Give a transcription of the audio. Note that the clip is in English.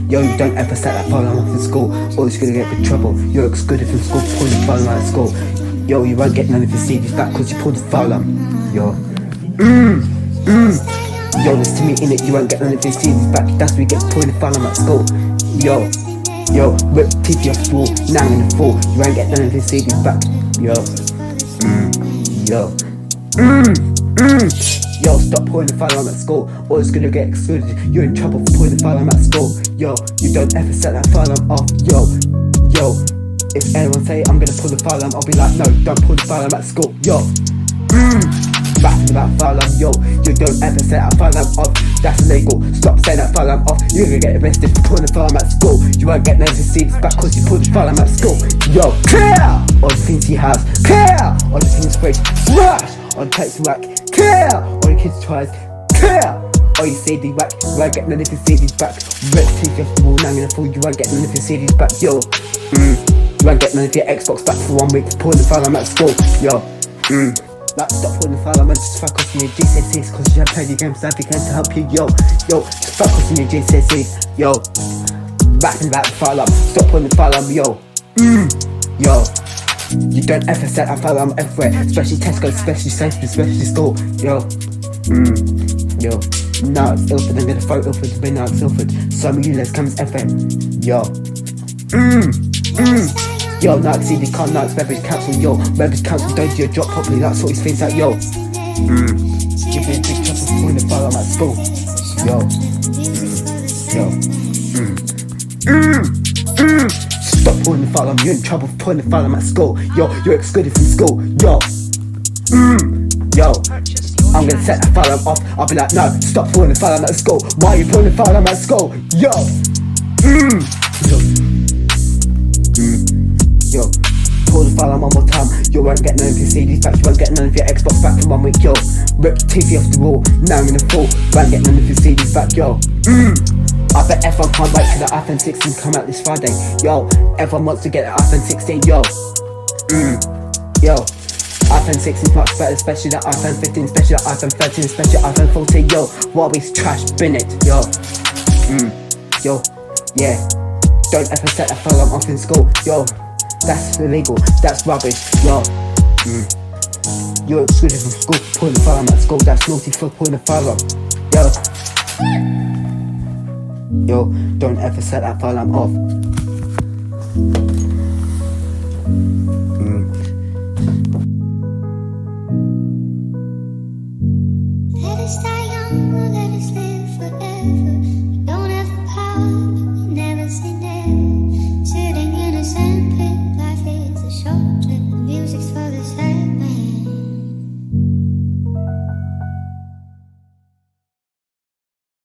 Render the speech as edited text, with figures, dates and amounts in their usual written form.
Yo, you don't ever set that phone off in school, or it's gonna get in trouble. You're excluded from school, pull the phone out of school. Yo, you won't get none of your CDs back cause you pulled the phone out. Yo, yo, listen to me in it, you won't get none of your CDs back. That's where you get pulling the phone out at school. Yo, rip TV off the wall, now in the fall. You won't get none of your CDs back. Yo, stop pulling the file alarm at school, or it's gonna get excluded. You're in trouble for pulling the file alarm at school. Yo, you don't ever set that file alarm off. Yo, if anyone say I'm gonna pull the file alarm, I'll be like, no, don't pull the file alarm at school. Yo, rapping about file alarm. Yo, you don't ever set that file alarm off. That's illegal. Stop saying that file alarm off. You're gonna get arrested for pulling the file alarm at school. You won't get none of the CDs back cause you pulled the file alarm at school. Yo, clear all the things he has. Clear all the things fridge. Smash on text rack. Clear all your kids' tries. Clear all your CD back. You won't get none of your CDs back. Rip TV off the wall, now in the fall. You won't get none of your CDs back. Yo, you won't get none of your Xbox back for 1 week for pulling the file alarm at school. Yo, like, stop pulling the file alarm and just focus on your GCSEs cause you have played your games that began to help you. Yo, just focus on your GCSEs. Yo, rapping about the file alarm. Stop pulling the file alarm. Yo, you don't ever set that file alarm everywhere, especially Tesco, especially Sainsbury's, especially school. Yo, now it's Ilford, I'm gonna throw Ilford to be now it's Ilford. So many let's come FM. Yo, now it's CD can't, now it's Beverage Council. Yo, Beverage Council don't do your job properly, that sort of things out. Yo, give me a big trouble for pulling the file alarm at school. Stop pulling the file alarm, you're in trouble for pulling the file alarm at school. Yo, you're excluded from school. Yo, I'm gonna set that file alarm off. I'll be like, no, stop pulling the file alarm at school. Why are you pulling the file alarm at school? Yo, pull the file alarm one more time. You won't get none of your CDs back. You won't get none of your Xbox back for 1 week. Yo, rip TV off the wall, now I'm in the fall. Won't get none of your CDs back. Yo, I bet everyone can't wait for the iPhone 16 to come out this Friday. Yo, everyone wants to get the iPhone 16. Yo, iPhone 16 is much better, especially the iPhone 15, especially the iPhone 13, especially the iPhone 14. Yo, Huawei's trash, bin it. Yo, don't ever set that file alarm off in school. Yo, that's illegal, that's rubbish. Yo, you're excluded from school for pulling the file alarm at school. That's naughty for pulling the file alarm. Yo, don't ever set that file alarm off. Let us die young, or let us live forever.